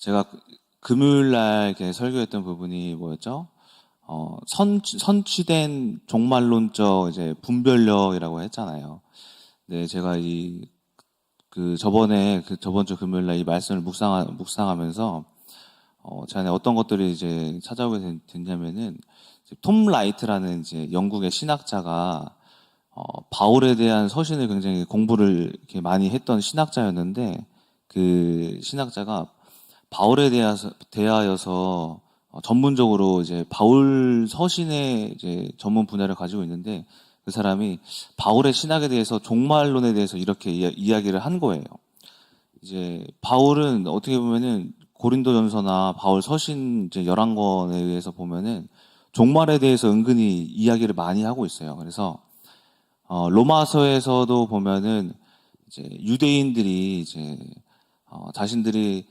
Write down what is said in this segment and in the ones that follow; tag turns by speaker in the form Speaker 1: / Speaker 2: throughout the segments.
Speaker 1: 제가 금요일 날 이렇게 설교했던 부분이 뭐였죠? 선취된 종말론적 이제 분별력이라고 했잖아요. 네, 제가 저번 주 금요일 날 이 말씀을 묵상하면서, 제 안에 어떤 것들이 이제 찾아오게 됐냐면은, 톰 라이트라는 이제 영국의 신학자가, 바울에 대한 서신을 굉장히 공부를 이렇게 많이 했던 신학자였는데, 그 신학자가 바울에 대하여서 전문적으로 이제 바울 서신의 이제 전문 분야를 가지고 있는데 그 사람이 바울의 신학에 대해서 종말론에 대해서 이렇게 이야기를 한 거예요. 이제 바울은 어떻게 보면은 고린도전서나 바울 서신 이제 11권에 의해서 보면은 종말에 대해서 은근히 이야기를 많이 하고 있어요. 그래서 로마서에서도 보면은 이제 유대인들이 이제 자신들이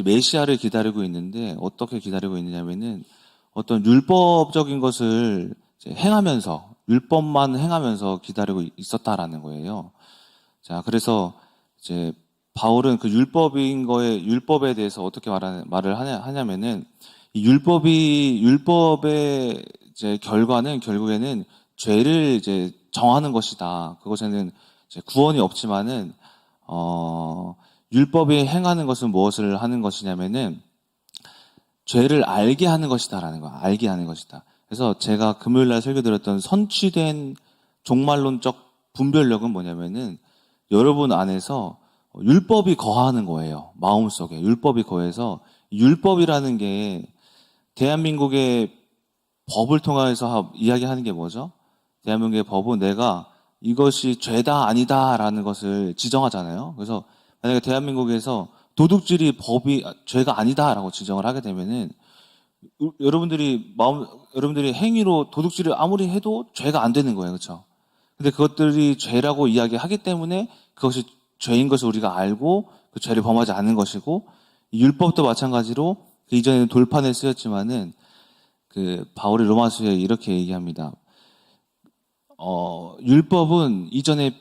Speaker 1: 메시아를 기다리고 있는데 어떻게 기다리고 있느냐면은 어떤 율법적인 것을 이제 행하면서 율법만 행하면서 기다리고 있었다라는 거예요. 자, 그래서 이제 바울은 그 율법에 대해서 어떻게 말을 하냐면은 이 율법의 이제 결과는 결국에는 죄를 이제 정하는 것이다. 그것에는 이제 구원이 없지만은 율법이 행하는 것은 무엇을 하는 것이냐면은 죄를 알게 하는 것이다라는 거야. 알게 하는 것이다. 그래서 제가 금요일 날 설교 드렸던 선취된 종말론적 분별력은 뭐냐면은 여러분 안에서 율법이 거하는 거예요. 마음속에 율법이 거해서 율법이라는 게 대한민국의 법을 통해서 이야기하는 게 뭐죠? 대한민국의 법은 내가 이것이 죄다 아니다라는 것을 지정하잖아요. 그래서 만약에 대한민국에서 도둑질이 죄가 아니다라고 지정을 하게 되면은 여러분들이 행위로 도둑질을 아무리 해도 죄가 안 되는 거예요. 그렇죠? 근데 그것들이 죄라고 이야기하기 때문에 그것이 죄인 것을 우리가 알고 그 죄를 범하지 않는 것이고 율법도 마찬가지로 그 이전에는 돌판에 쓰였지만은 그 바울이 로마서에 이렇게 얘기합니다. 율법은 이전에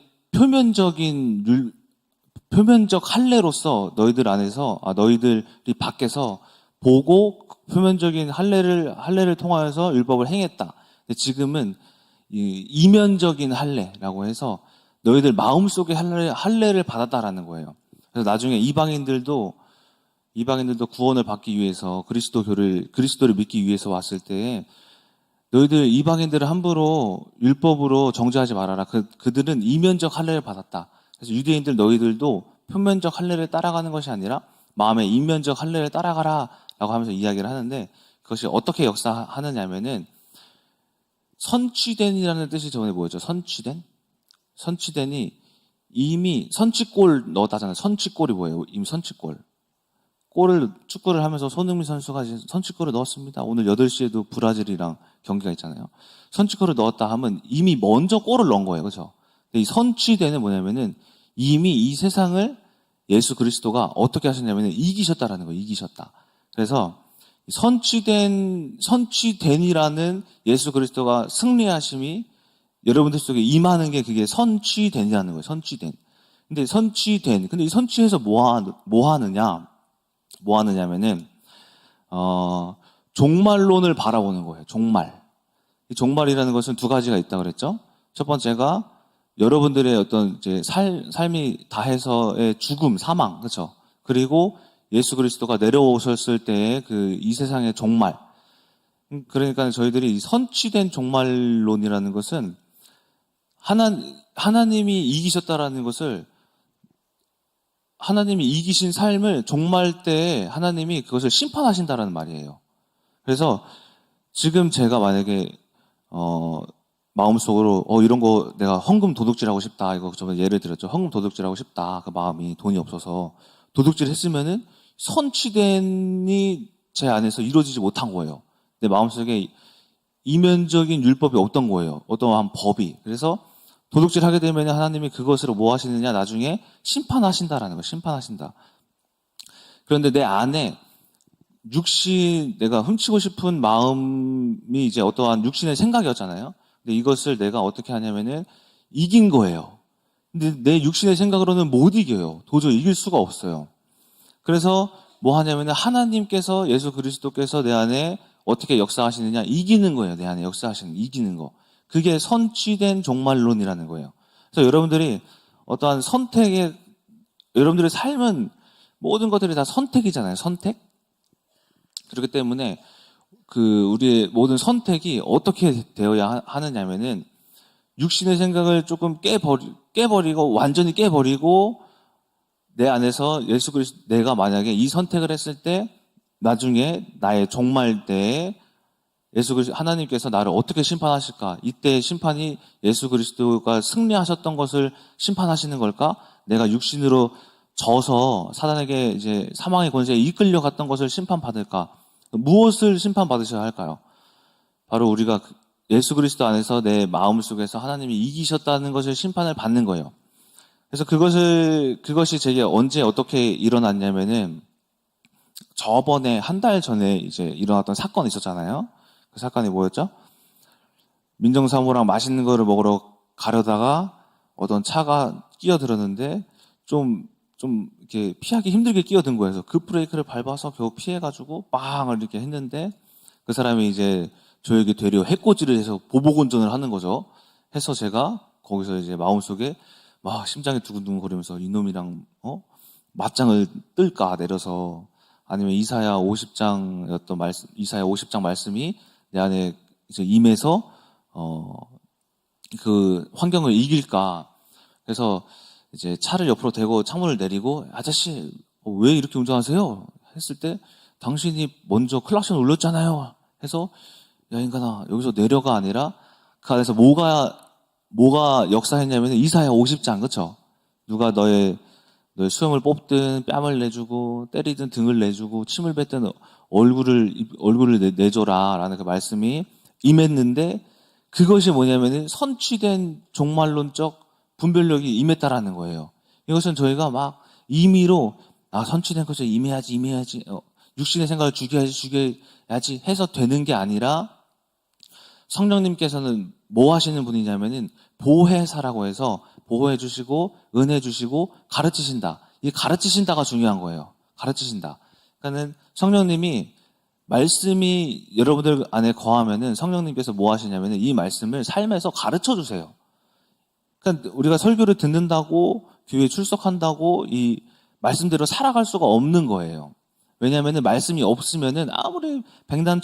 Speaker 1: 표면적 할례로서 너희들이 밖에서 보고 표면적인 할례를 통하여서 율법을 행했다. 근데 지금은 이면적인 할례라고 해서 너희들 마음속에 할례를 받았다라는 거예요. 그래서 나중에 이방인들도 구원을 받기 위해서 그리스도를 믿기 위해서 왔을 때 너희들 이방인들을 함부로 율법으로 정죄하지 말아라. 그들은 이면적 할례를 받았다. 그래서 유대인들 너희들도 표면적 할례를 따라가는 것이 아니라 마음의 이면적 할례를 따라가라라고 하면서 이야기를 하는데 그것이 어떻게 역사하느냐면은 선취된이라는 뜻이 저번에 뭐였죠? 선취된이 이미 선취골 넣었다잖아요. 선취골이 뭐예요? 이미 선취골. 축구를 하면서 손흥민 선수가 선취골을 넣었습니다. 오늘 8시에도 브라질이랑 경기가 있잖아요. 선취골을 넣었다 하면 이미 먼저 골을 넣은 거예요. 그렇죠? 이 선취된은 뭐냐면은 이미 이 세상을 예수 그리스도가 어떻게 하셨냐면은 이기셨다라는 거예요. 이기셨다. 그래서 선취된이라는 예수 그리스도가 승리하심이 여러분들 속에 임하는 게 그게 선취된이라는 거예요. 선취된. 근데 이 선취해서 뭐 하느냐면은 종말론을 바라보는 거예요. 종말. 이 종말이라는 것은 두 가지가 있다고 그랬죠. 첫 번째가 여러분들의 어떤 이제 삶이 다해서의 죽음, 사망, 그렇죠. 그리고 예수 그리스도가 내려오셨을 때의 이 세상의 종말. 그러니까 저희들이 이 선취된 종말론이라는 것은 하나님이 이기셨다라는 것을 하나님이 이기신 삶을 종말 때에 하나님이 그것을 심판하신다라는 말이에요. 그래서 지금 제가 만약에 마음속으로 이런 거 내가 헌금 도둑질하고 싶다. 이거 저번에 예를 들었죠. 헌금 도둑질하고 싶다. 그 마음이 돈이 없어서 도둑질 했으면은 선취된이 제 안에서 이루어지지 못한 거예요. 내 마음속에 이면적인 율법이 없던 거예요. 어떠한 법이. 그래서 도둑질 하게 되면 하나님이 그것으로 뭐 하시느냐? 나중에 심판하신다라는 거예요. 심판하신다. 그런데 내 안에 내가 훔치고 싶은 마음이 이제 어떠한 육신의 생각이었잖아요. 근데 이것을 내가 어떻게 하냐면은 이긴 거예요. 근데 내 육신의 생각으로는 못 이겨요. 도저히 이길 수가 없어요. 그래서 뭐 하냐면은 하나님께서 예수 그리스도께서 내 안에 어떻게 역사하시느냐 이기는 거예요. 내 안에 역사하시는 이기는 거. 그게 선취된 종말론이라는 거예요. 그래서 여러분들이 어떠한 선택에 여러분들의 삶은 모든 것들이 다 선택이잖아요. 선택. 그렇기 때문에 우리의 모든 선택이 어떻게 되어야 하느냐면은 육신의 생각을 조금 깨버리고 완전히 깨버리고 내 안에서 예수 그리스도 내가 만약에 이 선택을 했을 때 나중에 나의 종말 때에 예수 그리스도 하나님께서 나를 어떻게 심판하실까? 이때 심판이 예수 그리스도가 승리하셨던 것을 심판하시는 걸까? 내가 육신으로 져서 사단에게 이제 사망의 권세에 이끌려 갔던 것을 심판받을까? 무엇을 심판받으셔야 할까요? 바로 우리가 예수 그리스도 안에서 내 마음속에서 하나님이 이기셨다는 것을 심판을 받는 거예요. 그래서 그것이 제게 언제 어떻게 일어났냐면은 저번에 한 달 전에 이제 일어났던 사건이 있었잖아요. 그 사건이 뭐였죠? 민정사무랑 맛있는 거를 먹으러 가려다가 어떤 차가 끼어들었는데 좀 이렇게 피하기 힘들게 끼어든 거예요. 그래서 급브레이크를 밟아서 겨우 피해가지고 빵을 이렇게 했는데 그 사람이 이제 저에게 되려 해코지를 해서 보복운전을 하는 거죠. 해서 제가 거기서 이제 마음속에 막 심장이 두근두근 거리면서 이놈이랑 맞짱을 뜰까 내려서 아니면 이사야 50장 말씀이 내 안에 이제 임해서 그 환경을 이길까. 그래서 이제 차를 옆으로 대고 창문을 내리고 아저씨 왜 이렇게 운전하세요? 했을 때 당신이 먼저 클락션 울렸잖아요. 해서 야 인간아 여기서 내려가 아니라 그 안에서 뭐가 역사했냐면 이사야 50장 그쵸? 누가 너의 수염을 뽑든 뺨을 내주고 때리든 등을 내주고 침을 뱉든 얼굴을 내줘라라는 그 말씀이 임했는데 그것이 뭐냐면은 선취된 종말론적 분별력이 임했다라는 거예요. 이것은 저희가 막 임의로 선취된 것을 임해야지 육신의 생각을 죽여야지 해서 되는 게 아니라 성령님께서는 뭐 하시는 분이냐면은 보혜사라고 해서 보호해 주시고 은혜 주시고 가르치신다. 이 가르치신다가 중요한 거예요. 가르치신다. 그러니까는 성령님이 말씀이 여러분들 안에 거하면은 성령님께서 뭐 하시냐면은 이 말씀을 삶에서 가르쳐 주세요. 그러니까 우리가 설교를 듣는다고 교회에 출석한다고 이 말씀대로 살아갈 수가 없는 거예요. 왜냐하면은 말씀이 없으면은 아무리 백날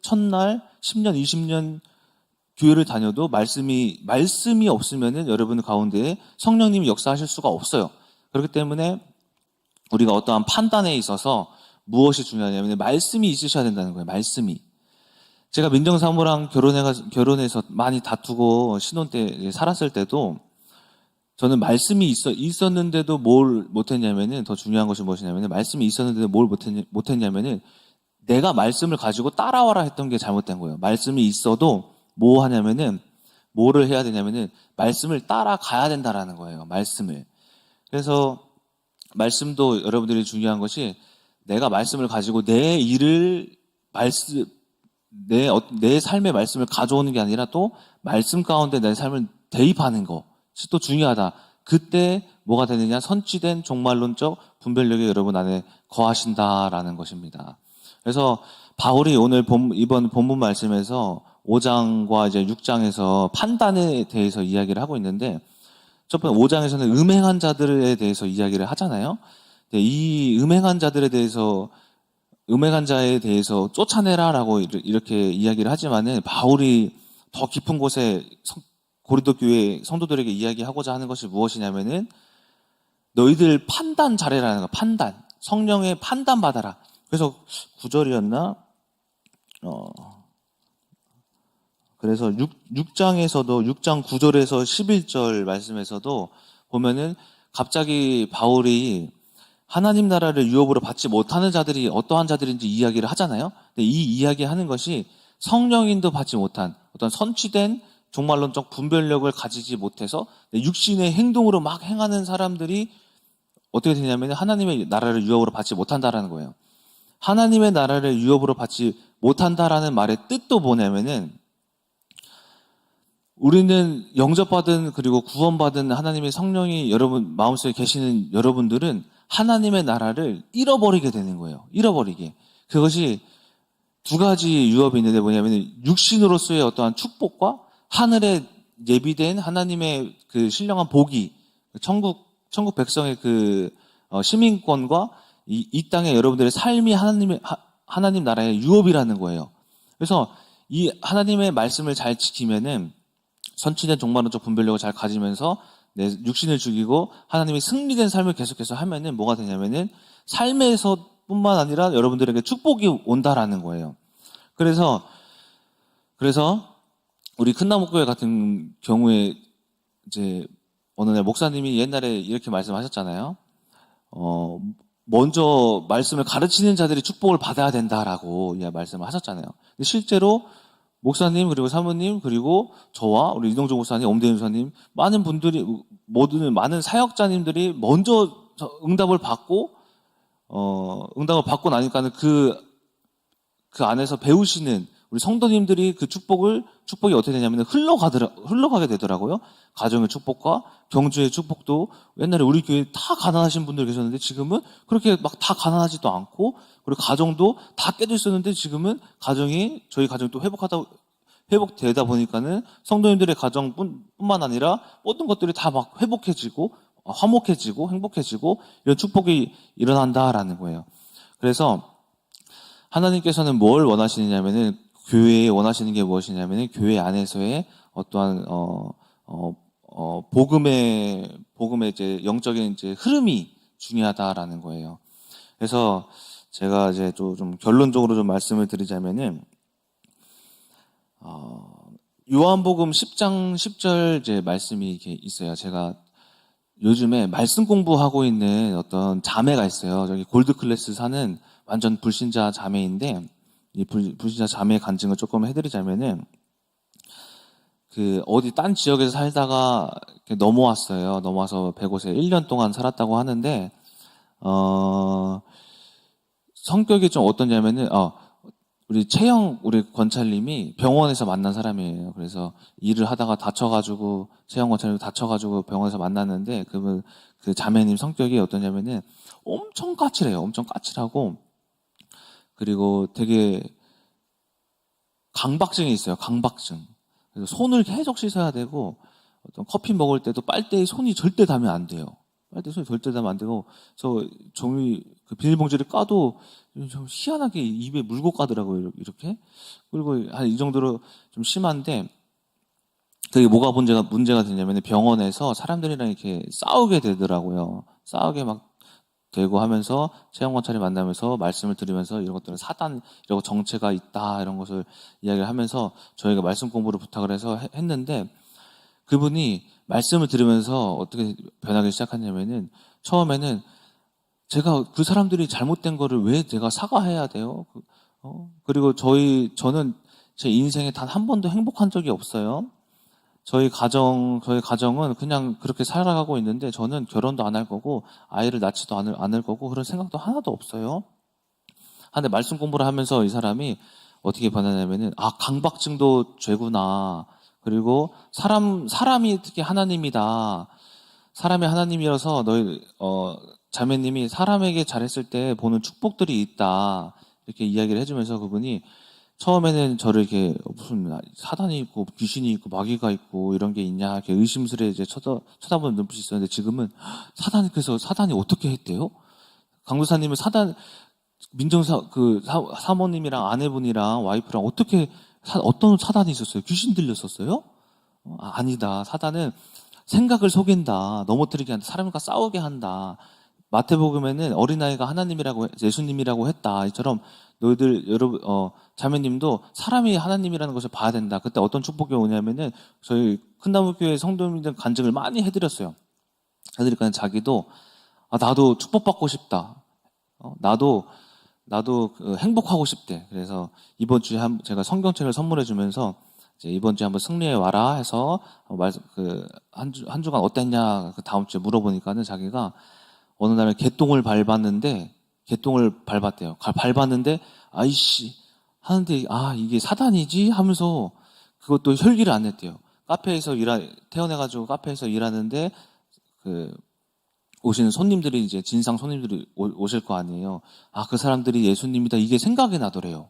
Speaker 1: 천날 10년 20년 교회를 다녀도 말씀이 없으면은 여러분 가운데 성령님이 역사하실 수가 없어요. 그렇기 때문에 우리가 어떠한 판단에 있어서 무엇이 중요하냐면 말씀이 있으셔야 된다는 거예요. 말씀이. 제가 민정사모랑 결혼해서 많이 다투고 신혼 때 살았을 때도 저는 말씀이 있었는데도 뭘 못했냐면은 더 중요한 것이 무엇이냐면은 말씀이 있었는데도 뭘 못했냐면은 내가 말씀을 가지고 따라와라 했던 게 잘못된 거예요. 말씀이 있어도 뭐 하냐면은 뭐를 해야 되냐면은 말씀을 따라가야 된다라는 거예요. 말씀을. 그래서 말씀도 여러분들이 중요한 것이 내가 말씀을 가지고 내 삶의 말씀을 가져오는 게 아니라 또 말씀 가운데 내 삶을 대입하는 것이 또 중요하다. 그때 뭐가 되느냐? 선취된 종말론적 분별력이 여러분 안에 거하신다라는 것입니다. 그래서 바울이 오늘 이번 본문 말씀에서 5장과 이제 6장에서 판단에 대해서 이야기를 하고 있는데 첫 번째 5장에서는 음행한 자들에 대해서 이야기를 하잖아요. 이 음행한 자에 대해서 쫓아내라라고 이렇게 이야기를 하지만은 바울이 더 깊은 곳에 고린도 교회 성도들에게 이야기하고자 하는 것이 무엇이냐면은 너희들 판단 잘해라는 거. 판단. 성령의 판단 받아라. 그래서 9절이었나? 그래서 6장에서도 6장 9절에서 11절 말씀에서도 보면은 갑자기 바울이 하나님 나라를 유업으로 받지 못하는 자들이 어떠한 자들인지 이야기를 하잖아요. 근데 이 이야기하는 것이 성령인도 받지 못한 어떤 선취된 종말론적 분별력을 가지지 못해서 육신의 행동으로 막 행하는 사람들이 어떻게 되냐면 하나님의 나라를 유업으로 받지 못한다라는 거예요. 하나님의 나라를 유업으로 받지 못한다라는 말의 뜻도 뭐냐면은 우리는 영접받은 그리고 구원받은 하나님의 성령이 여러분 마음속에 계시는 여러분들은 하나님의 나라를 잃어버리게 되는 거예요. 잃어버리게. 그것이 두 가지 유업이 있는데 뭐냐면 육신으로서의 어떠한 축복과 하늘에 예비된 하나님의 그 신령한 복이 천국 백성의 그 시민권과 이 땅의 여러분들의 삶이 하나님 나라의 유업이라는 거예요. 그래서 이 하나님의 말씀을 잘 지키면은 선취된 종말론적 분별력을 잘 가지면서 내 육신을 죽이고 하나님의 승리된 삶을 계속해서 하면은 뭐가 되냐면은 삶에서뿐만 아니라 여러분들에게 축복이 온다라는 거예요. 그래서 우리 큰나무교회 같은 경우에 이제 어느 날 목사님이 옛날에 이렇게 말씀하셨잖아요. 먼저 말씀을 가르치는 자들이 축복을 받아야 된다라고 말씀을 하셨잖아요. 근데 실제로 목사님 그리고 사모님 그리고 저와 우리 이동조 목사님, 엄대윤 목사님 많은 분들이 많은 사역자님들이 먼저 응답을 받고 나니까는 그 안에서 배우시는 우리 성도님들이 그 축복이 어떻게 되냐면 흘러가게 되더라고요. 가정의 축복과 경주의 축복도 옛날에 우리 교회에 다 가난하신 분들 계셨는데 지금은 그렇게 막 다 가난하지도 않고 그리고 가정도 다 깨져 있었는데 지금은 저희 가정이 또 회복되다 보니까는 성도님들의 가정뿐만 아니라 모든 것들이 다 막 회복해지고 화목해지고 행복해지고 이런 축복이 일어난다라는 거예요. 그래서 하나님께서는 뭘 원하시느냐면은 교회에 원하시는 게 무엇이냐면은 교회 안에서의 어떠한 복음의 이제 영적인 이제 흐름이 중요하다라는 거예요. 그래서 제가 이제 좀 결론적으로 좀 말씀을 드리자면은 요한복음 10장 10절 이제 말씀이 이렇게 있어요. 제가 요즘에 말씀 공부하고 있는 어떤 자매가 있어요. 저기 골드클래스 사는 완전 불신자 자매인데 이 불신자 자매 간증을 조금 해드리자면은 그 어디 딴 지역에서 살다가 넘어왔어요. 넘어와서 100곳에 1년 동안 살았다고 하는데 성격이 좀 어떠냐면은 우리 권찰님이 병원에서 만난 사람이에요. 그래서 일을 하다가 다쳐가지고 채영 권찰님이 다쳐가지고 병원에서 만났는데 그 자매님 성격이 어떠냐면은 엄청 까칠해요. 엄청 까칠하고 그리고 되게 강박증이 있어요. 강박증. 그래서 손을 계속 씻어야 되고 어떤 커피 먹을 때도 빨대에 손이 절대 닿으면 안 돼요. 빨대 손이 절대 닿으면 안 되고 저 종이 그 비닐봉지를 까도 좀 희한하게 입에 물고 까더라고요. 이렇게. 그리고 한 이 정도로 좀 심한데 그게 뭐가 문제가 되냐면 병원에서 사람들이랑 이렇게 싸우게 되더라고요. 싸우게 막 되고 하면서 채용관찰이 만나면서 말씀을 드리면서 이런 것들은 사단, 이런 정체가 있다 이런 것을 이야기를 하면서 저희가 말씀 공부를 부탁을 해서 했는데 그분이 말씀을 들으면서 어떻게 변하기 시작했냐면은 처음에는 제가 그 사람들이 잘못된 거를 왜 제가 사과해야 돼요? 그리고 저는 제 인생에 단 한 번도 행복한 적이 없어요. 저희 가정은 그냥 그렇게 살아가고 있는데 저는 결혼도 안 할 거고 아이를 낳지도 않을 거고 그런 생각도 하나도 없어요. 근데 말씀 공부를 하면서 이 사람이 어떻게 변하냐면은 강박증도 죄구나. 그리고 사람이 특히 하나님이다. 사람이 하나님이어서 자매님이 사람에게 잘했을 때 보는 축복들이 있다. 이렇게 이야기를 해주면서 그분이 처음에는 저를 이렇게 무슨 사단이 있고 귀신이 있고 마귀가 있고 이런 게 있냐 이렇게 의심스레 이제 쳐다보는 눈빛이 있었는데 지금은 그래서 사단이 어떻게 했대요? 강도사님은 사모님이랑 아내분이랑 와이프랑 어떤 사단이 있었어요? 귀신 들렸었어요? 아니다. 사단은 생각을 속인다. 넘어뜨리게 한다. 사람과 싸우게 한다. 마태복음에는 어린아이가 예수님이라고 했다. 이처럼 여러분, 자매님도 사람이 하나님이라는 것을 봐야 된다. 그때 어떤 축복이 오냐면은 저희 큰나무교회 성도님들 간증을 많이 해드렸어요. 해드리니까 자기도 나도 축복받고 싶다. 나도 행복하고 싶대. 그래서 이번 주에 제가 성경책을 선물해 주면서 이번 주에 한번 승리해 와라 해서 한 주간 어땠냐 그 다음 주에 물어보니까는 자기가 어느 날 개똥을 밟았대요. 밟았는데 아이씨 하는데 이게 사단이지 하면서 그것도 혈기를 안 냈대요. 태어나가지고 카페에서 일하는데 오시는 손님들이 이제 진상 손님들이 오실 거 아니에요. 아, 그 사람들이 예수님이다. 이게 생각이 나더래요.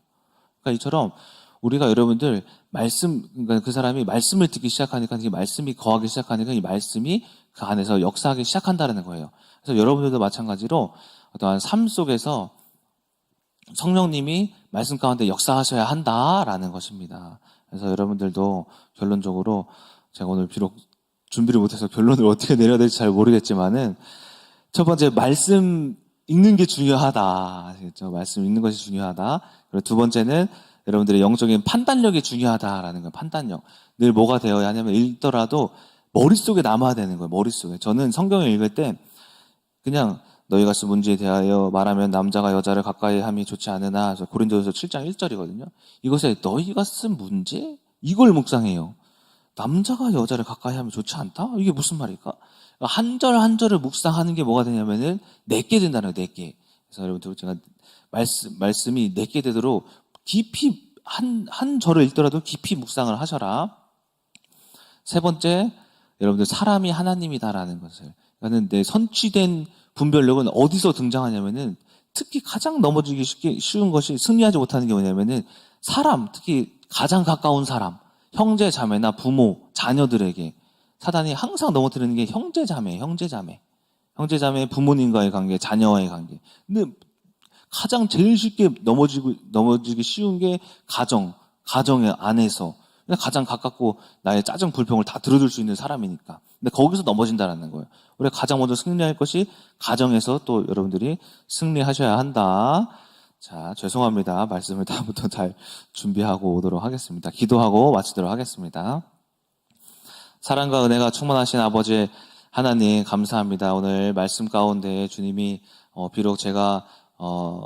Speaker 1: 그러니까 이처럼 우리가 여러분들 그러니까 그 사람이 말씀을 듣기 시작하니까 이 말씀이 거하기 시작하니까 이 말씀이 그 안에서 역사하기 시작한다는 거예요. 그래서 여러분들도 마찬가지로 어떠한 삶 속에서 성령님이 말씀 가운데 역사하셔야 한다라는 것입니다. 그래서 여러분들도 결론적으로 제가 오늘 비록 준비를 못해서 결론을 어떻게 내려야 될지 잘 모르겠지만은 첫 번째 말씀 읽는 게 중요하다. 아시겠죠? 말씀 읽는 것이 중요하다. 그리고 두 번째는 여러분들의 영적인 판단력이 중요하다라는 거예요. 판단력. 늘 뭐가 되어야 하냐면 읽더라도 머릿속에 남아야 되는 거예요. 머릿속에. 저는 성경을 읽을 때 그냥 너희가 쓴 문제에 대하여 말하면 남자가 여자를 가까이 함이 좋지 않으나 고린도전서 7장 1절이거든요. 이것에 너희가 쓴 문제? 이걸 묵상해요. 남자가 여자를 가까이 하면 좋지 않다? 이게 무슨 말일까? 한 절 한 절을 묵상하는 게 뭐가 되냐면은 내게 된다는 거예요. 내게. 그래서 여러분들 제가 말씀이 내게 되도록 깊이 한 절을 읽더라도 깊이 묵상을 하셔라. 세 번째, 여러분들 사람이 하나님이다라는 것을. 그러니까 내 선취된 분별력은 어디서 등장하냐면은 특히 가장 넘어지기 쉬운 것이 승리하지 못하는 게 뭐냐면은 사람, 특히 가장 가까운 사람, 형제 자매나 부모, 자녀들에게 사단이 항상 넘어뜨리는 게 형제 자매, 부모님과의 관계, 자녀와의 관계. 근데 가장 제일 쉽게 넘어지기 쉬운 게 가정의 안에서 가장 가깝고 나의 짜증 불평을 다 들어줄 수 있는 사람이니까. 근데 거기서 넘어진다라는 거예요. 우리가 가장 먼저 승리할 것이 가정에서 또 여러분들이 승리하셔야 한다. 자, 죄송합니다. 말씀을 다음부터 잘 준비하고 오도록 하겠습니다. 기도하고 마치도록 하겠습니다. 사랑과 은혜가 충만하신 아버지 하나님 감사합니다. 오늘 말씀 가운데 주님이 비록 제가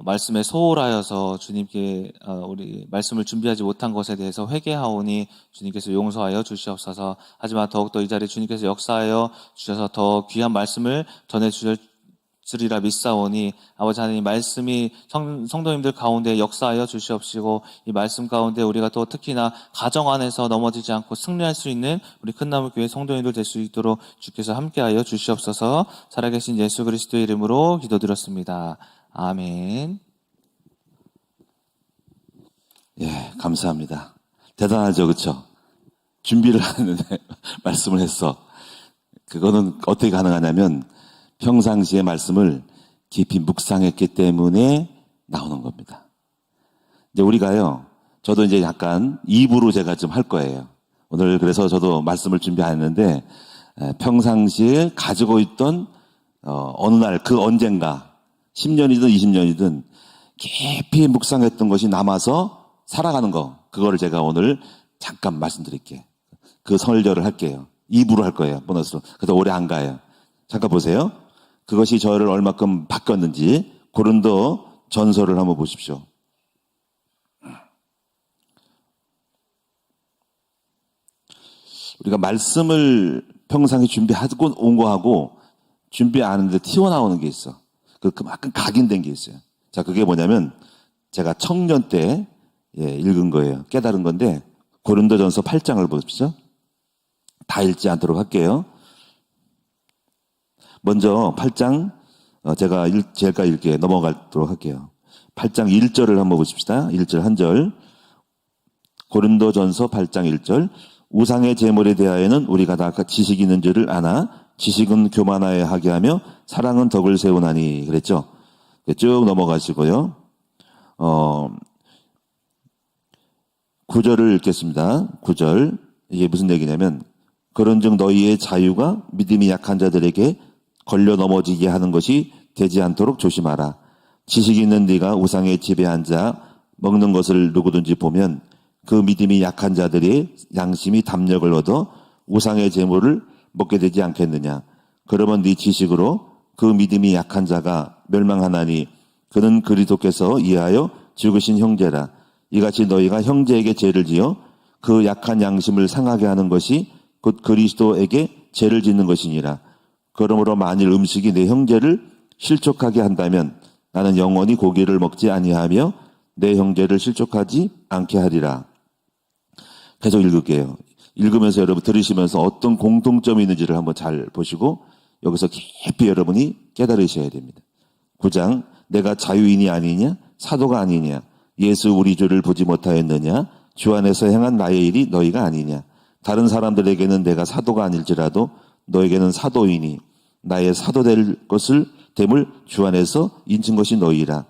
Speaker 1: 말씀에 소홀하여서 주님께 우리 말씀을 준비하지 못한 것에 대해서 회개하오니 주님께서 용서하여 주시옵소서. 하지만 더욱더 이 자리에 주님께서 역사하여 주셔서 더 귀한 말씀을 전해 주리라 믿사오니 아버지 하나님 말씀이 성도님들 가운데 역사하여 주시옵시고 이 말씀 가운데 우리가 또 특히나 가정 안에서 넘어지지 않고 승리할 수 있는 우리 큰나무교회 성도님들 될 수 있도록 주께서 함께하여 주시옵소서. 살아계신 예수 그리스도의 이름으로 기도드렸습니다. 아멘.
Speaker 2: 예, 감사합니다. 대단하죠, 그렇죠? 준비를 하는데 말씀을 했어. 그거는 어떻게 가능하냐면 평상시의 말씀을 깊이 묵상했기 때문에 나오는 겁니다. 이제 우리가요, 저도 이제 약간 입으로 제가 좀 할 거예요. 오늘 그래서 저도 말씀을 준비했는데 평상시에 가지고 있던 어느 날 그 언젠가 10년이든 20년이든 깊이 묵상했던 것이 남아서 살아가는 거, 그거를 제가 오늘 잠깐 말씀드릴게요. 그 설교를 할게요. 입으로 할 거예요, 보너스로. 그래서 오래 안 가요. 잠깐 보세요. 그것이 저를 얼마큼 바꿨는지 고린도 전서를 한번 보십시오. 우리가 말씀을 평상시 준비하고 온 거하고 준비 안 했는데 튀어나오는 게 있어. 그만큼 각인된 게 있어요. 자, 그게 뭐냐면 제가 청년 때 읽은 거예요. 깨달은 건데 고린도전서 8장을 보십시오. 다 읽지 않도록 할게요. 먼저 8장 제가 읽게 넘어가도록 할게요. 8장 1절을 한번 보십시다. 1절 한 절. 고린도전서 8장 1절. 우상의 제물에 대하여는 우리가 다 지식이 있는 줄을 아나 지식은 교만하여 하게 하며 사랑은 덕을 세우나니 그랬죠. 쭉 넘어가시고요. 9절을 읽겠습니다. 9절. 이게 무슨 얘기냐면 그런즉 너희의 자유가 믿음이 약한 자들에게 걸려 넘어지게 하는 것이 되지 않도록 조심하라. 지식이 있는 네가 우상의 집에 앉아 먹는 것을 누구든지 보면 그 믿음이 약한 자들의 양심이 담력을 얻어 우상의 제물을 먹게 되지 않겠느냐. 그러면 네 지식으로 그 믿음이 약한 자가 멸망하나니 그는 그리스도께서 이해하여 죽으신 형제라. 이같이 너희가 형제에게 죄를 지어 그 약한 양심을 상하게 하는 것이 곧 그리스도에게 죄를 짓는 것이니라. 그러므로 만일 음식이 내 형제를 실족하게 한다면 나는 영원히 고기를 먹지 아니하며 내 형제를 실족하지 않게 하리라. 계속 읽을게요. 읽으면서 여러분 들으시면서 어떤 공통점이 있는지를 한번 잘 보시고 여기서 깊이 여러분이 깨달으셔야 됩니다. 9장, 내가 자유인이 아니냐? 사도가 아니냐? 예수 우리 주를 보지 못하였느냐? 주 안에서 행한 나의 일이 너희가 아니냐? 다른 사람들에게는 내가 사도가 아닐지라도 너에게는 사도이니 나의 사도 될 것을 됨을 주 안에서 인친 것이 너희라.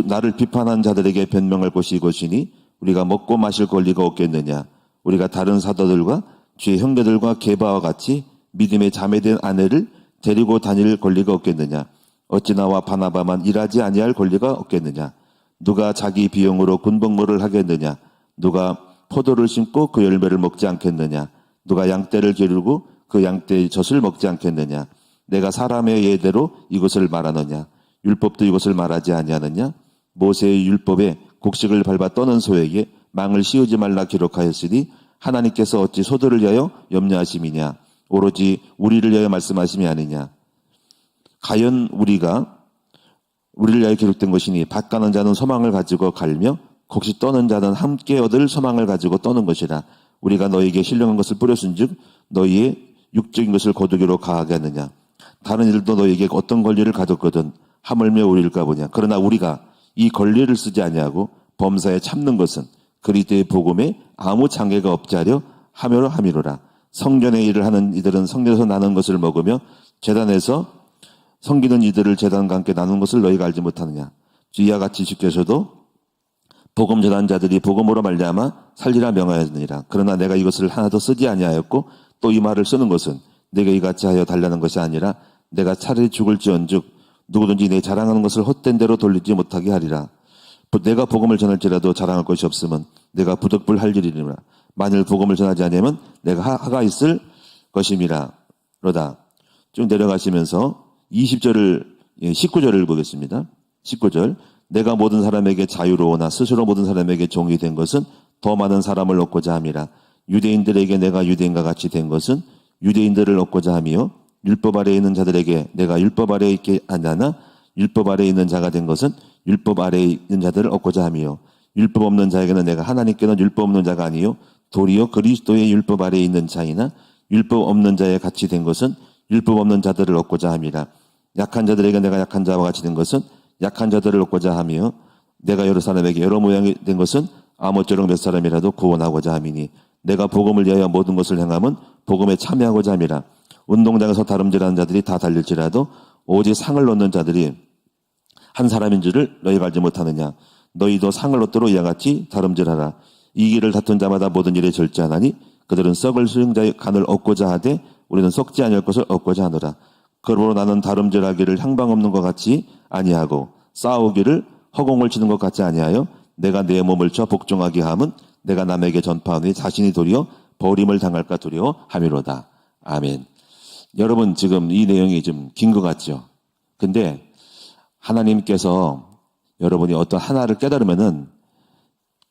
Speaker 2: 나를 비판한 자들에게 변명할 곳이 이것이니 우리가 먹고 마실 권리가 없겠느냐? 우리가 다른 사도들과 주의 형제들과 게바와 같이 믿음의 자매된 아내를 데리고 다닐 권리가 없겠느냐? 어찌 나와 바나바만 일하지 아니할 권리가 없겠느냐? 누가 자기 비용으로 군복무를 하겠느냐? 누가 포도를 심고 그 열매를 먹지 않겠느냐? 누가 양떼를 기르고 그 양떼의 젖을 먹지 않겠느냐? 내가 사람의 예대로 이것을 말하느냐? 율법도 이것을 말하지 아니하느냐? 모세의 율법에 곡식을 밟아 떠는 소에게 망을 씌우지 말라 기록하였으니 하나님께서 어찌 소들을 위하여 염려하심이냐? 오로지 우리를 위하여 말씀하심이 아니냐? 가연 우리를 위하여 기록된 것이니 밭 가는 자는 소망을 가지고 갈며 곡식 떠는 자는 함께 얻을 소망을 가지고 떠는 것이라. 우리가 너희에게 신령한 것을 뿌렸은즉 너희의 육적인 것을 거두기로 가하겠느냐? 다른 일도 너희에게 어떤 권리를 가졌거든 하물며 우리일까 보냐? 그러나 우리가 이 권리를 쓰지 아니하고 범사에 참는 것은 그리스도의 복음에 아무 장애가 없지 하려 함이로라. 성전의 일을 하는 이들은 성전에서 나는 것을 먹으며 제단에서 섬기는 이들을 제단과 함께 나누는 것을 너희가 알지 못하느냐? 이와 같이 주께서도 복음 전환자들이 복음으로 말미암아 살리라 명하였느니라. 그러나 내가 이것을 하나도 쓰지 아니하였고 또 이 말을 쓰는 것은 내가 이같이 하여 달라는 것이 아니라 내가 차라리 죽을지언즉 누구든지 내 자랑하는 것을 헛된 대로 돌리지 못하게 하리라. 내가 복음을 전할지라도 자랑할 것이 없으면 내가 부득불할 일이니라. 만일 복음을 전하지 아니하면 내가 하가 있을 것임이라. 그러다 쭉 내려가시면서 19절을 보겠습니다. 19절, 내가 모든 사람에게 자유로우나 스스로 모든 사람에게 종이 된 것은 더 많은 사람을 얻고자 함이라. 유대인들에게 내가 유대인과 같이 된 것은 유대인들을 얻고자 함이요 율법 아래에 있는 자들에게 내가 율법 아래에 있게 하냐나 율법 아래에 있는 자가 된 것은 율법 아래에 있는 자들을 얻고자 함이요 율법 없는 자에게는 내가 하나님께는 율법 없는 자가 아니요 도리어 그리스도의 율법 아래에 있는 자이나 율법 없는 자에 같이 된 것은 율법 없는 자들을 얻고자 함이라. 약한 자들에게 내가 약한 자와 같이 된 것은 약한 자들을 얻고자 하며 내가 여러 사람에게 여러 모양이 된 것은 아무쪼록 몇 사람이라도 구원하고자 함이니 내가 복음을 위하여 모든 것을 행함은 복음에 참여하고자 함이라. 운동장에서 다름질하는 자들이 다 달릴지라도 오직 상을 얻는 자들이 한 사람인 줄을 너희가 알지 못하느냐? 너희도 상을 얻도록 이와 같이 다름질하라. 이기를 다툰 자마다 모든 일에 절제하나니 그들은 썩을 수용자의 간을 얻고자 하되 우리는 썩지 아니할 것을 얻고자 하노라. 그러므로 나는 다름질하기를 향방 없는 것 같이 아니하고 싸우기를 허공을 치는 것 같지 아니하여 내가 내 몸을 쳐 복종하게 함은 내가 남에게 전파하니 자신이 도리어 버림을 당할까 두려워함이로다. 아멘. 여러분 지금 이 내용이 좀 긴 것 같죠? 근데 하나님께서 여러분이 어떤 하나를 깨달으면은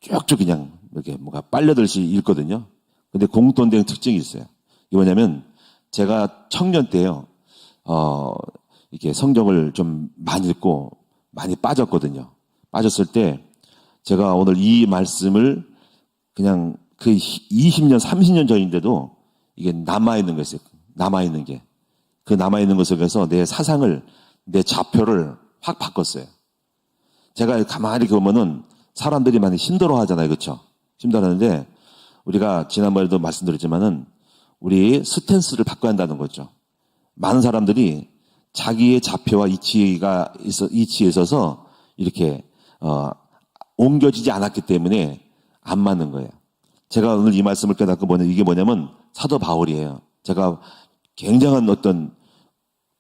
Speaker 2: 쭉쭉 그냥 이렇게 뭔가 빨려들시 읽거든요. 근데 공통된 특징이 있어요. 이게 뭐냐면 제가 청년 때요. 이렇게 성경을 좀 많이 읽고 많이 빠졌거든요. 빠졌을 때 제가 오늘 이 말씀을 그냥 그 20년, 30년 전인데도 이게 남아있는 거였어요. 남아있는 게. 그 남아있는 것 속에서 내 사상을, 내 좌표를 확 바꿨어요. 제가 가만히 이렇게 보면은 사람들이 많이 힘들어 하잖아요. 그렇죠? 힘들어 하는데 우리가 지난번에도 말씀드렸지만은 우리 스탠스를 바꿔야 한다는 거죠. 많은 사람들이 자기의 좌표와 이치에 있어서 이렇게 옮겨지지 않았기 때문에 안 맞는 거예요. 제가 오늘 이 말씀을 깨닫고 이게 뭐냐면 사도 바울이에요. 제가 굉장한 어떤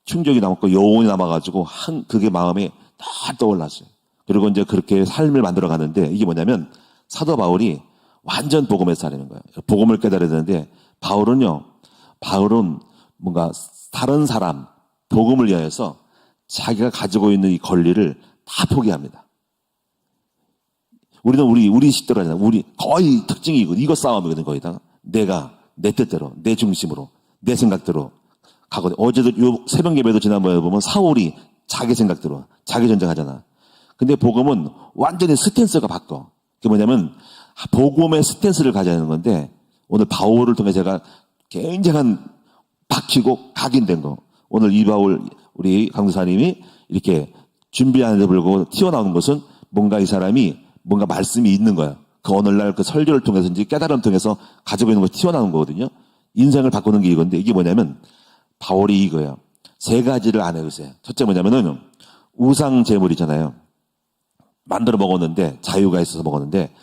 Speaker 2: 충격이 남았고 여운이 남아가지고 그게 마음에 다 떠올랐어요. 그리고 이제 그렇게 삶을 만들어 가는데 이게 뭐냐면 사도 바울이 완전 복음의 사람인 거예요. 복음을 깨달아야 되는데 바울은 뭔가 다른 사람 복음을 위하여서 자기가 가지고 있는 이 권리를 다 포기합니다. 우리는 우리 식대로 하잖아요. 우리 거의 특징이 이거 싸움이거든. 거의 다 내가 내 뜻대로 내 중심으로 내 생각대로 가거든. 어제도 요 새벽 예배도 지난번에 보면 사울이 자기 생각대로 자기 전쟁하잖아. 근데 복음은 완전히 스탠스가 바뀌어. 그게 뭐냐면 복음의 스탠스를 가져야 하는 건데 오늘 바울을 통해 제가 굉장한 박히고 각인된 거. 오늘 이바울 우리 강도사님이 이렇게 준비하는데 불구하고 튀어나오는 것은 뭔가 이 사람이 뭔가 말씀이 있는 거예요. 그 오늘날 그 설교를 통해서인지 깨달음을 통해서 가지고 있는 것이 튀어나오는 거거든요. 인생을 바꾸는 게 이건데 이게 뭐냐면 바울이 이거예요. 세 가지를 안 해주세요. 첫째 뭐냐면은 우상 제물이잖아요. 만들어 먹었는데 자유가 있어서 먹었는데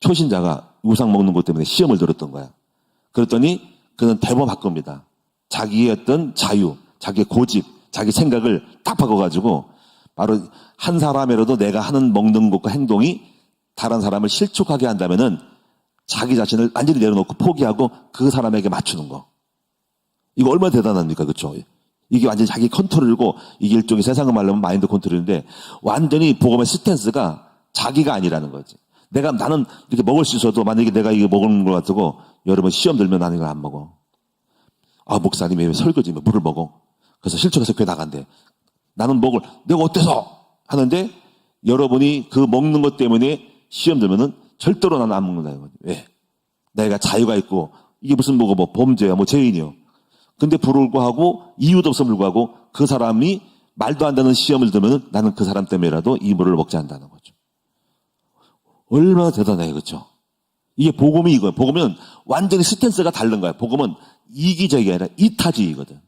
Speaker 2: 초신자가 우상 먹는 것 때문에 시험을 들었던 거야. 그랬더니 그는 대범 바꿉니다. 자기의 어떤 자유, 자기의 고집, 자기 생각을 딱 바꿔가지고 바로 한 사람이라도 내가 하는 먹는 것과 행동이 다른 사람을 실족하게 한다면은 자기 자신을 완전히 내려놓고 포기하고 그 사람에게 맞추는 거. 이거 얼마나 대단합니까? 그렇죠? 이게 완전히 자기 컨트롤이고 이게 일종의 세상을 말하면 마인드 컨트롤인데 완전히 복음의 스탠스가 자기가 아니라는 거지. 나는 이렇게 먹을 수 있어도 만약에 내가 이거 먹는 것 같고 여러분 시험 들면 나는 이걸 안 먹어. 아, 목사님이 왜 설교지면 물을 먹어. 그래서 실족해서 교회 나간대. 나는 내가 어때서? 하는데 여러분이 그 먹는 것 때문에 시험 들면은 절대로 나는 안 먹는다. 왜? 내가 자유가 있고 이게 무슨 뭐 범죄야, 죄인이요. 근데 불구하고 이유도 없어 불구하고 그 사람이 말도 안 되는 시험을 들면은 나는 그 사람 때문에라도 이 물을 먹지 않는다는 거죠. 얼마나 대단해요, 그렇죠? 이게 복음이 이거예요. 복음은 완전히 스탠스가 다른 거예요. 복음은 이기적이 아니라 이타주의거든.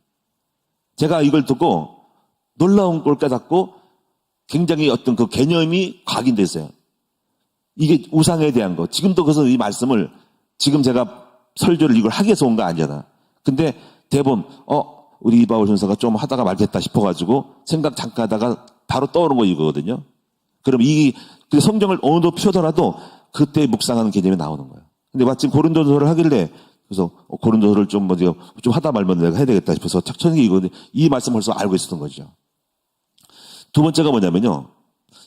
Speaker 2: 제가 이걸 듣고 놀라운 걸 깨닫고 굉장히 어떤 그 개념이 각인됐어요. 이게 우상에 대한 거. 지금도 그래서 이 말씀을 지금 제가 설교를 이걸 하기 위해서 온 거 아니잖아. 근데 대부분 우리 이바울 전사가 좀 하다가 말겠다 싶어가지고 생각 잠깐 하다가 바로 떠오른 거 이거거든요. 그럼 그 성경을 어느 정도 펴더라도 그때 묵상하는 개념이 나오는 거예요. 근데 마침 고린도서를 하길래 그래서 고린도서를 좀 하다 말면 내가 해야 되겠다 싶어서 착천이 이거는데 이 말씀 벌써 알고 있었던 거죠. 두 번째가 뭐냐면요.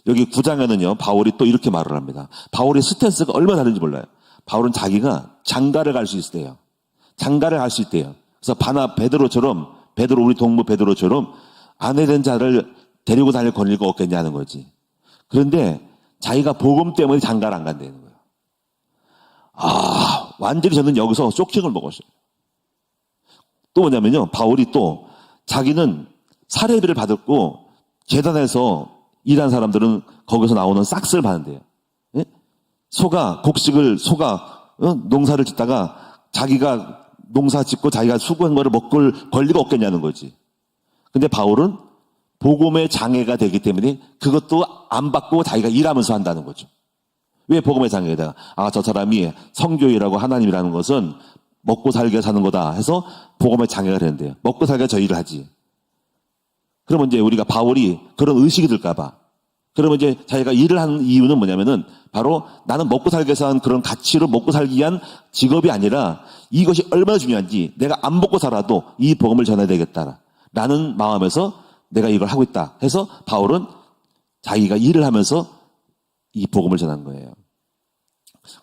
Speaker 2: 여기 9장에는요. 바울이 또 이렇게 말을 합니다. 바울의 스탠스가 얼마나 다른지 몰라요. 바울은 자기가 장가를 갈 수 있대요. 장가를 갈 수 있대요. 그래서 베드로 우리 동무 베드로처럼 아내 된 자를 데리고 다닐 권리가 없겠냐는 거지. 그런데 자기가 복음 때문에 장가를 안 간다는 거예요. 완전히 저는 여기서 쇼킹을 먹었어요. 또 뭐냐면요. 바울이 또 자기는 사례비를 받았고 재단에서 일한 사람들은 거기서 나오는 싹스를 받는데요. 예? 농사를 짓다가 자기가 농사 짓고 자기가 수고한 거를 먹을 권리가 없겠냐는 거지. 근데 바울은 복음의 장애가 되기 때문에 그것도 안 받고 자기가 일하면서 한다는 거죠. 왜 복음의 장애에다가 저 사람이 성교이라고 하나님이라는 것은 먹고 살게 사는 거다 해서 복음의 장애가 되는데요. 먹고 살게 저 일을 하지. 그러면 이제 우리가 바울이 그런 의식이 들까봐. 그러면 이제 자기가 일을 하는 이유는 뭐냐면은 바로 나는 먹고 살기 위해서 한 그런 가치로 먹고 살기 위한 직업이 아니라 이것이 얼마나 중요한지 내가 안 먹고 살아도 이 복음을 전해야 되겠다라는 마음에서 내가 이걸 하고 있다 해서 바울은 자기가 일을 하면서 이 복음을 전한 거예요.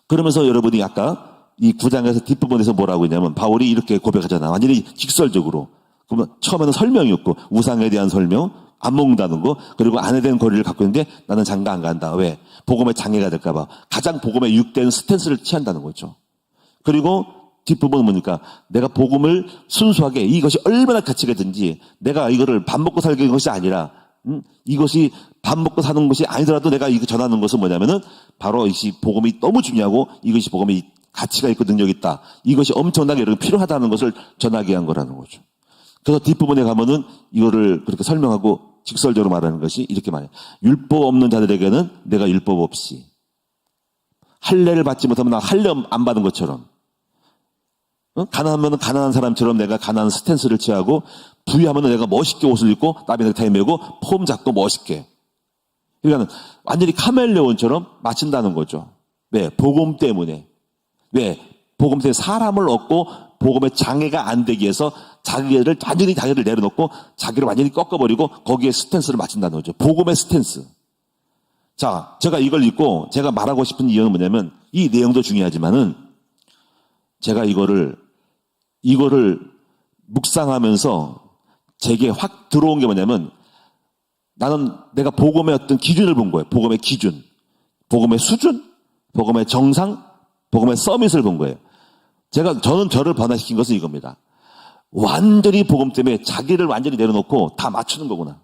Speaker 2: 그러면서 여러분이 아까 이 9장에서 뒷부분에서 뭐라고 했냐면 바울이 이렇게 고백하잖아. 완전히 직설적으로. 그러면 처음에는 설명이 없고 우상에 대한 설명, 안 먹는다는 거, 그리고 아내 된 거리를 갖고 있는데 나는 장가 안 간다. 왜? 복음의 장애가 될까 봐. 가장 복음에 유익된 스탠스를 취한다는 거죠. 그리고 뒷부분은 뭐니까 내가 복음을 순수하게 이것이 얼마나 가치가 있든지 내가 이거를 밥 먹고 살기 것이 아니라 이것이 밥 먹고 사는 것이 아니더라도 내가 이거 전하는 것은 뭐냐면은 바로 이 복음이 너무 중요하고 이것이 복음이 가치가 있고 능력이 있다. 이것이 엄청나게 여러분 필요하다는 것을 전하기 위한 거라는 거죠. 그래서 뒷부분에 가면은 이거를 그렇게 설명하고 직설적으로 말하는 것이 이렇게 말해요. 율법 없는 자들에게는 내가 율법 없이 할례를 받지 못하면 나 할례 안 받은 것처럼 가난하면 가난한 사람처럼 내가 가난한 스탠스를 취하고 부유하면 내가 멋있게 옷을 입고 나비 넥타이 메고 폼 잡고 멋있게. 그러니까 완전히 카멜레온처럼 맞춘다는 거죠. 왜? 복음 때문에. 왜? 복음 때문에 사람을 얻고 복음의 장애가 안 되기 위해서 완전히 자기를 내려놓고 자기를 완전히 꺾어버리고 거기에 스탠스를 맞춘다는 거죠. 복음의 스탠스. 자, 제가 이걸 읽고 제가 말하고 싶은 이유는 뭐냐면 이 내용도 중요하지만은 제가 이거를 묵상하면서 제게 확 들어온 게 뭐냐면 나는 내가 복음의 어떤 기준을 본 거예요. 복음의 기준, 복음의 수준, 복음의 정상, 복음의 서밋을 본 거예요. 저는 저를 변화시킨 것은 이겁니다. 완전히 복음 때문에 자기를 완전히 내려놓고 다 맞추는 거구나.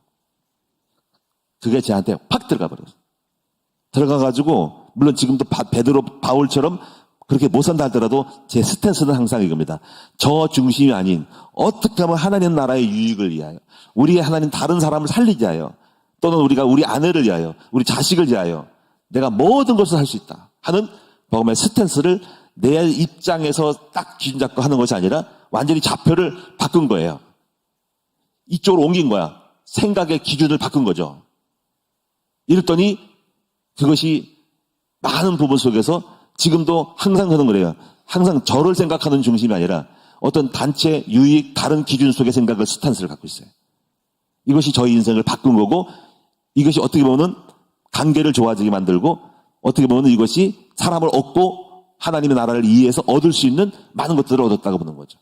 Speaker 2: 그게 저한테 팍 들어가 버렸어요. 들어가가지고 물론 지금도 베드로 바울처럼 그렇게 못 산다 하더라도 제 스탠스는 항상 이겁니다. 저 중심이 아닌 어떻게 하면 하나님 나라의 유익을 위하여, 우리의 하나님 다른 사람을 살리기 위하여, 또는 우리가 우리 아내를 위하여, 우리 자식을 위하여 내가 모든 것을 할 수 있다 하는 복음의 스탠스를 내 입장에서 딱 기준 잡고 하는 것이 아니라 완전히 좌표를 바꾼 거예요. 이쪽으로 옮긴 거야. 생각의 기준을 바꾼 거죠. 이랬더니 그것이 많은 부분 속에서 지금도 항상 하는 거래요. 항상 저를 생각하는 중심이 아니라 어떤 단체, 유익, 다른 기준 속의 생각을 스탠스를 갖고 있어요. 이것이 저희 인생을 바꾼 거고, 이것이 어떻게 보면 관계를 좋아지게 만들고, 어떻게 보면 이것이 사람을 얻고 하나님의 나라를 이해해서 얻을 수 있는 많은 것들을 얻었다고 보는 거죠.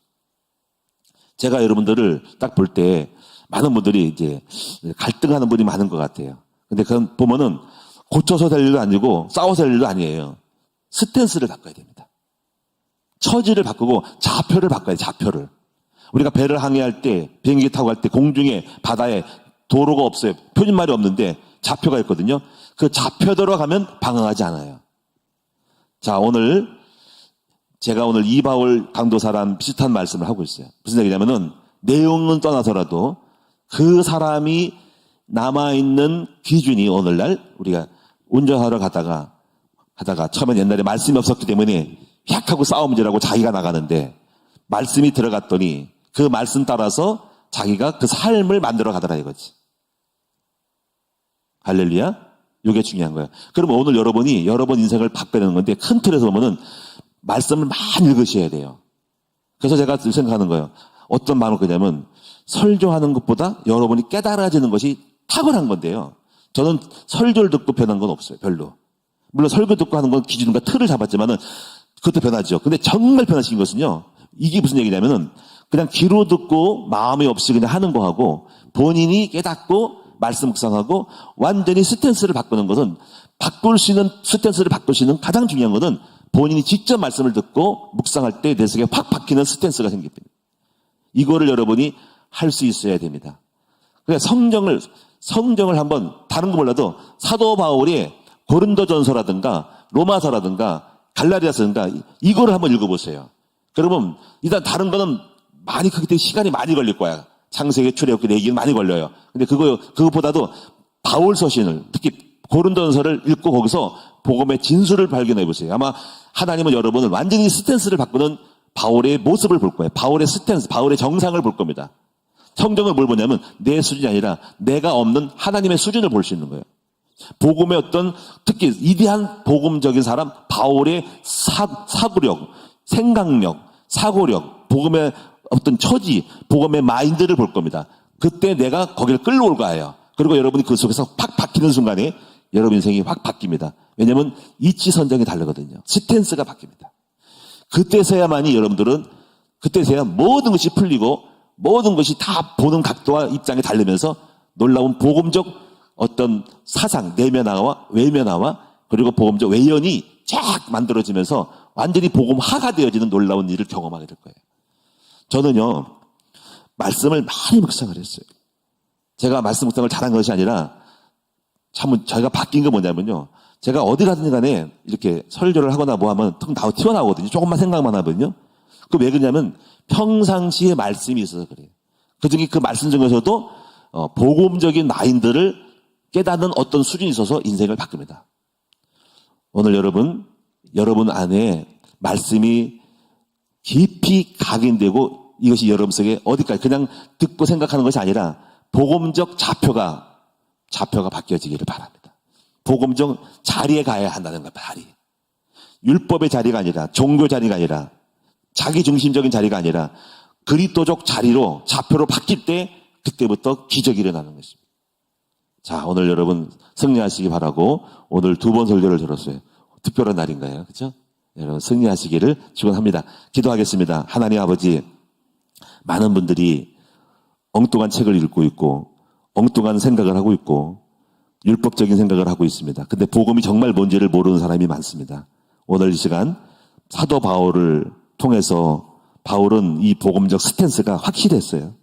Speaker 2: 제가 여러분들을 딱 볼 때 많은 분들이 이제 갈등하는 분이 많은 것 같아요. 근데 그건 보면은 고쳐서 될 일도 아니고 싸워서 될 일도 아니에요. 스탠스를 바꿔야 됩니다. 처지를 바꾸고 좌표를 바꿔야 돼요. 좌표를. 우리가 배를 항해할 때, 비행기 타고 갈 때 공중에, 바다에 도로가 없어요. 표준말이 없는데 좌표가 있거든요. 그 좌표대로 가면 방황하지 않아요. 자, 제가 오늘 이바울 강도사랑 비슷한 말씀을 하고 있어요. 무슨 얘기냐면은 내용은 떠나서라도 그 사람이 남아있는 기준이 오늘날 우리가 운전하러 가다가 처음엔 옛날에 말씀이 없었기 때문에 휙 하고 싸움질하고 자기가 나가는데 말씀이 들어갔더니 그 말씀 따라서 자기가 그 삶을 만들어 가더라 이거지. 할렐루야? 이게 중요한 거예요. 그러면 오늘 여러분이 여러분 인생을 바꿔내는 건데 큰 틀에서 보면은 말씀을 많이 읽으셔야 돼요. 그래서 제가 생각하는 거예요. 어떤 마음을 그냐면 설교하는 것보다 여러분이 깨달아지는 것이 탁월한 건데요. 저는 설교를 듣고 변한 건 없어요. 별로. 물론 설교 듣고 하는 건 기준과 틀을 잡았지만은 그것도 변하죠. 근데 정말 변하신 것은요. 이게 무슨 얘기냐면은 그냥 귀로 듣고 마음이 없이 그냥 하는 거하고 본인이 깨닫고 말씀 묵상하고 완전히 스탠스를 바꾸는 것은 바꿀 수 있는 스탠스를 바꿀 수 있는 가장 중요한 것은 본인이 직접 말씀을 듣고 묵상할 때 내 속에 확 바뀌는 스탠스가 생기기 때문에 이거를 여러분이 할 수 있어야 됩니다. 그러니까 성경을 한번 다른 거 몰라도 사도 바울이 고린도전서라든가 로마서라든가 갈라디아서든가 이거를 한번 읽어보세요. 그러면 일단 다른 거는 많이 크기 때문에 시간이 많이 걸릴 거야. 창세기, 출애굽기, 내기는 많이 걸려요. 근데 그것보다도 바울 서신을 특히 고린도전서를 읽고 거기서 복음의 진수를 발견해 보세요. 아마 하나님은 여러분을 완전히 스탠스를 바꾸는 바울의 모습을 볼 거예요. 바울의 스탠스, 바울의 정상을 볼 겁니다. 성경을 뭘 보냐면 내 수준이 아니라 내가 없는 하나님의 수준을 볼 수 있는 거예요. 복음의 어떤 특히 위대한 복음적인 사람 바울의 사고력, 생각력, 사고력, 복음의 어떤 처지, 복음의 마인드를 볼 겁니다. 그때 내가 거기를 끌어올 거예요. 그리고 여러분이 그 속에서 팍 바뀌는 순간에 여러분 인생이 확 바뀝니다. 왜냐하면 이치선정이 다르거든요. 스탠스가 바뀝니다. 그때서야만이 여러분들은 그때서야 모든 것이 풀리고 모든 것이 다 보는 각도와 입장이 다르면서 놀라운 복음적 어떤 사상, 내면화와 외면화와 그리고 복음적 외연이 쫙 만들어지면서 완전히 복음화가 되어지는 놀라운 일을 경험하게 될 거예요. 저는요, 말씀을 많이 묵상을 했어요. 제가 말씀 묵상을 잘한 것이 아니라 참 저희가 바뀐 게 뭐냐면요. 제가 어디 가든지 간에 이렇게 설교를 하거나 뭐 하면 턱 튀어나오거든요. 조금만 생각만 하거든요. 그 왜 그러냐면 평상시에 말씀이 있어서 그래요. 그중에 그 말씀 중에서도 복음적인 마인드를 깨닫는 어떤 수준이 있어서 인생을 바꿉니다. 오늘 여러분 안에 말씀이 깊이 각인되고 이것이 여러분 속에 어디까지 그냥 듣고 생각하는 것이 아니라 복음적 좌표가 바뀌어지기를 바랍니다. 복음적 자리에 가야 한다는 것, 자리. 율법의 자리가 아니라 종교 자리가 아니라 자기중심적인 자리가 아니라 그리스도적 자리로 좌표로 바뀔 때 그때부터 기적이 일어나는 것입니다. 자, 오늘 여러분 승리하시기 바라고 오늘 두 번 설교를 들었어요. 특별한 날인가요? 그렇죠? 여러분 승리하시기를 축원합니다. 기도하겠습니다. 하나님 아버지, 많은 분들이 엉뚱한 책을 읽고 있고 엉뚱한 생각을 하고 있고 율법적인 생각을 하고 있습니다. 근데 복음이 정말 뭔지를 모르는 사람이 많습니다. 오늘 이 시간 사도 바울을 통해서 바울은 이 복음적 스탠스가 확실했어요.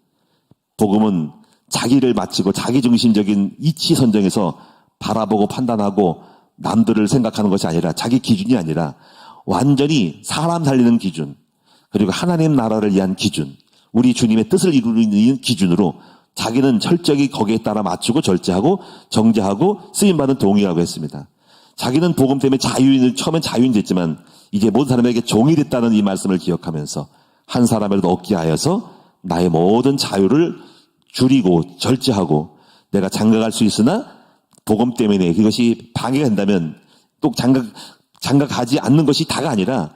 Speaker 2: 복음은 자기를 마치고 자기중심적인 이치 선정에서 바라보고 판단하고 남들을 생각하는 것이 아니라 자기 기준이 아니라 완전히 사람 살리는 기준, 그리고 하나님 나라를 위한 기준, 우리 주님의 뜻을 이루는 기준으로 자기는 철저히 거기에 따라 맞추고 절제하고 정제하고 쓰임받은 동의하고 했습니다. 자기는 복음 때문에 처음엔 자유인 됐지만 이제 모든 사람에게 종이 됐다는 이 말씀을 기억하면서 한 사람이라도 얻게 하여서 나의 모든 자유를 줄이고 절제하고 내가 장가갈 수 있으나 복음 때문에 그것이 방해가 된다면 또 장가가지 않는 것이 다가 아니라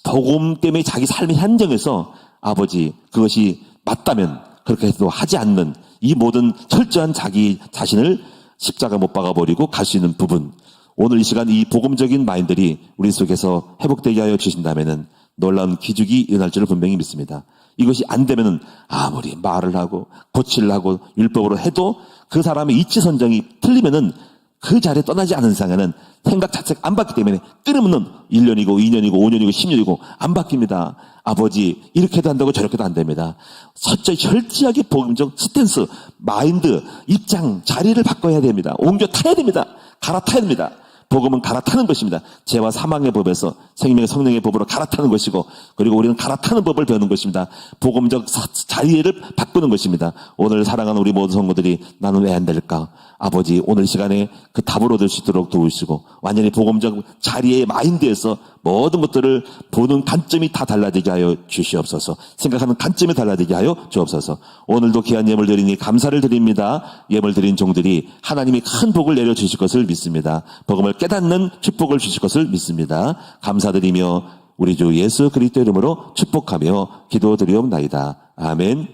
Speaker 2: 복음 때문에 자기 삶의 현장에서 아버지 그것이 맞다면 그렇게 해도 하지 않는 이 모든 철저한 자기 자신을 십자가 못 박아버리고 갈 수 있는 부분, 오늘 이 시간 이 복음적인 마인들이 우리 속에서 회복되게 하여 주신다면은 놀라운 기적이 일어날 줄을 분명히 믿습니다. 이것이 안 되면은 아무리 말을 하고 고치려고 율법으로 해도 그 사람의 이치 선정이 틀리면은 그 자리에 떠나지 않은 이상에는 생각 자체가 안 바뀌기 때문에 끊으면은 1년이고 2년이고 5년이고 10년이고 안 바뀝니다. 아버지 이렇게도 안 되고 저렇게도 안 됩니다. 철저하게 복음적 스탠스, 마인드, 입장, 자리를 바꿔야 됩니다. 옮겨 타야 됩니다. 갈아타야 됩니다. 복음은 갈아타는 것입니다. 죄와 사망의 법에서 생명의 성령의 법으로 갈아타는 것이고, 그리고 우리는 갈아타는 법을 배우는 것입니다. 복음적 자리를 바꾸는 것입니다. 오늘 사랑하는 우리 모든 성도들이 나는 왜 안 될까? 아버지 오늘 시간에 그 답을 얻을 수 있도록 도우시고 완전히 복음적 자리의 마인드에서 모든 것들을 보는 관점이 다 달라지게 하여 주시옵소서. 생각하는 관점이 달라지게 하여 주옵소서. 오늘도 귀한 예물 드리니 감사를 드립니다. 예물 드린 종들이 하나님이 큰 복을 내려주실 것을 믿습니다. 복음을 깨닫는 축복을 주실 것을 믿습니다. 감사드리며 우리 주 예수 그리스도 이름으로 축복하며 기도드리옵나이다. 아멘.